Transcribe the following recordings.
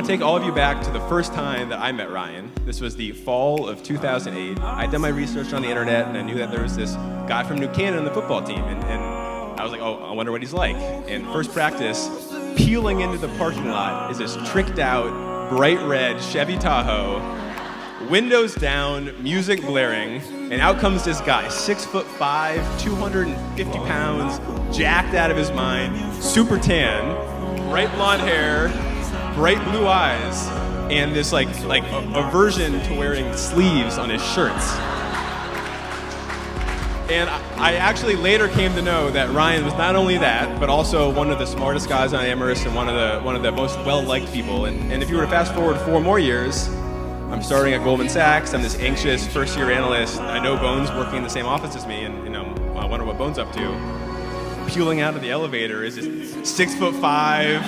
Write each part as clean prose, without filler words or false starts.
want to take all of you back to the first time that I met Ryan. This was the fall of 2008. I'd done my research on the internet, and I knew that there was this guy from New Canaan on the football team, and I was like, oh, I wonder what he's like. And first practice, peeling into the parking lot is this tricked out, bright red Chevy Tahoe, windows down, music blaring, and out comes this guy, 6'5", 250 pounds, jacked out of his mind, super tan, bright blonde hair, bright blue eyes, and this like aversion to wearing sleeves on his shirts. And I actually later came to know that Ryan was not only that, but also one of the smartest guys on Amherst and one of the most well-liked people. And if you were to fast forward 4 more years, I'm starting at Goldman Sachs. I'm this anxious first-year analyst. I know Bones working in the same office as me, and I wonder what Bones up to. Peeling out of the elevator is this 6'5",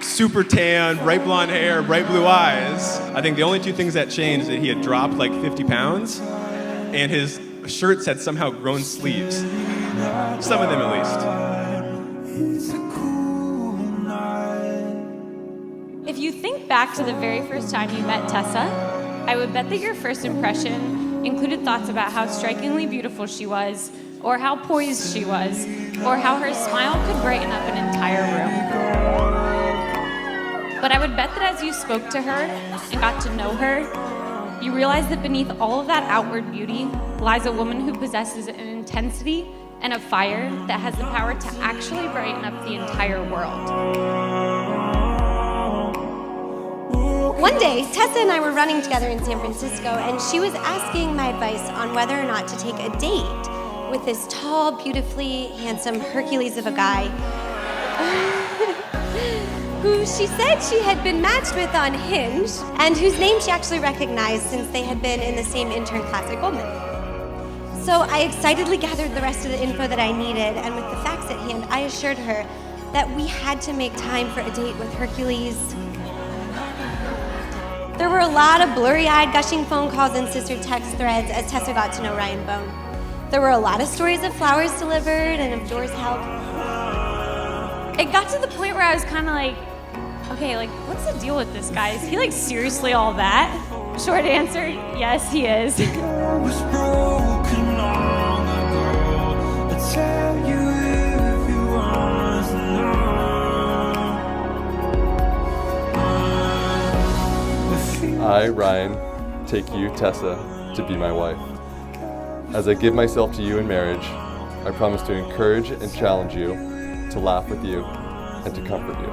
super tan, bright blonde hair, bright blue eyes. I think the only 2 things that changed is that he had dropped like 50 pounds, and his shirts had somehow grown sleeves. Some of them at least. If you think back to the very first time you met Tessa, I would bet that your first impression included thoughts about how strikingly beautiful she was, or how poised she was, or how her smile could brighten up an entire room. But I would bet that as you spoke to her and got to know her, you realize that beneath all of that outward beauty lies a woman who possesses an intensity and a fire that has the power to actually brighten up the entire world. One day, Tessa and I were running together in San Francisco, and she was asking my advice on whether or not to take a date with this tall, beautifully handsome Hercules of a guy who she said she had been matched with on Hinge, and whose name she actually recognized since they had been in the same intern class at Goldman. So I excitedly gathered the rest of the info that I needed, and with the facts at hand, I assured her that we had to make time for a date with Hercules. There were a lot of blurry-eyed, gushing phone calls and sister text threads as Tessa got to know Ryan Bone. There were a lot of stories of flowers delivered and of doors held. It got to the point where I was kind of like, okay, like, what's the deal with this guy? Is he, like, seriously all that? Short answer, yes, he is. I, Ryan, take you, Tessa, to be my wife. As I give myself to you in marriage, I promise to encourage and challenge you, to laugh with you, and to comfort you.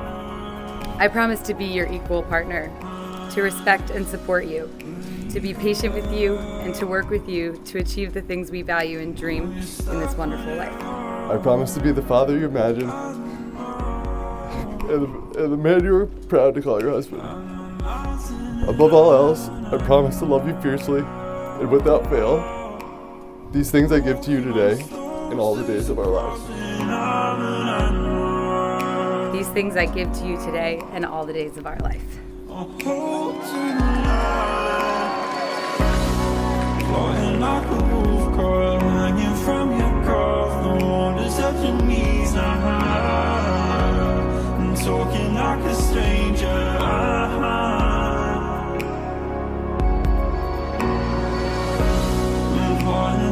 I promise to be your equal partner, to respect and support you, to be patient with you, and to work with you to achieve the things we value and dream in this wonderful life. I promise to be the father you imagine, and the man you are proud to call your husband. Above all else, I promise to love you fiercely and without fail. These things I give to you today and all the days of our lives. These things I give to you today and all the days of our life.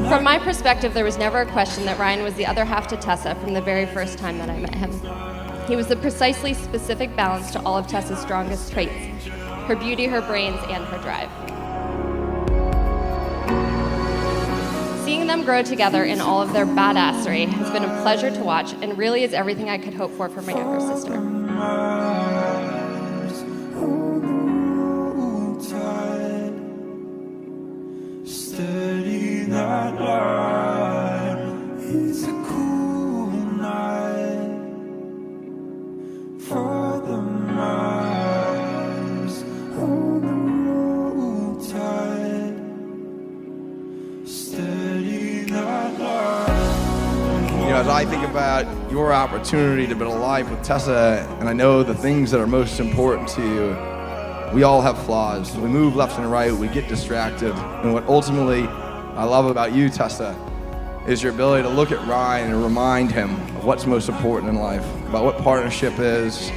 From my perspective, there was never a question that Ryan was the other half to Tessa from the very first time that I met him. He was the precisely specific balance to all of Tessa's strongest traits: her beauty, her brains, and her drive. Seeing them grow together in all of their badassery has been a pleasure to watch, and really is everything I could hope for my younger sister. Steady that line. It's a cool night for the miles on the road tide. Steady that line. As I think about your opportunity to be alive with Tessa, and I know the things that are most important to you, we all have flaws. We move left and right, we get distracted. And what ultimately I love about you, Tessa, is your ability to look at Ryan and remind him of what's most important in life, about what partnership is,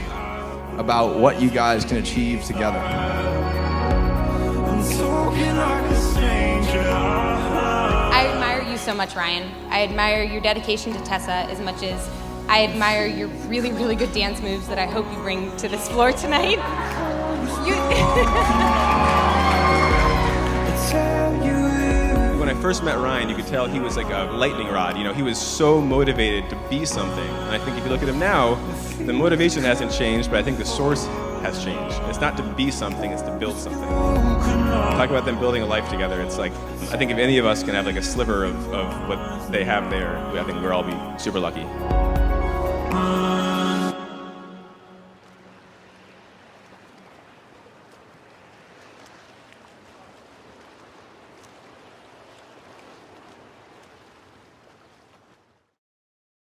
about what you guys can achieve together. I'm talking like a stranger. I admire you so much, Ryan. I admire your dedication to Tessa as much as I admire your really, really good dance moves that I hope you bring to this floor tonight. When I first met Ryan, you could tell he was like a lightning rod. You know, he was so motivated to be something. And I think if you look at him now, the motivation hasn't changed, but I think the source has changed. It's not to be something, it's to build something. Talk about them building a life together. It's like, I think if any of us can have like a sliver of what they have there, I think we'll all be super lucky.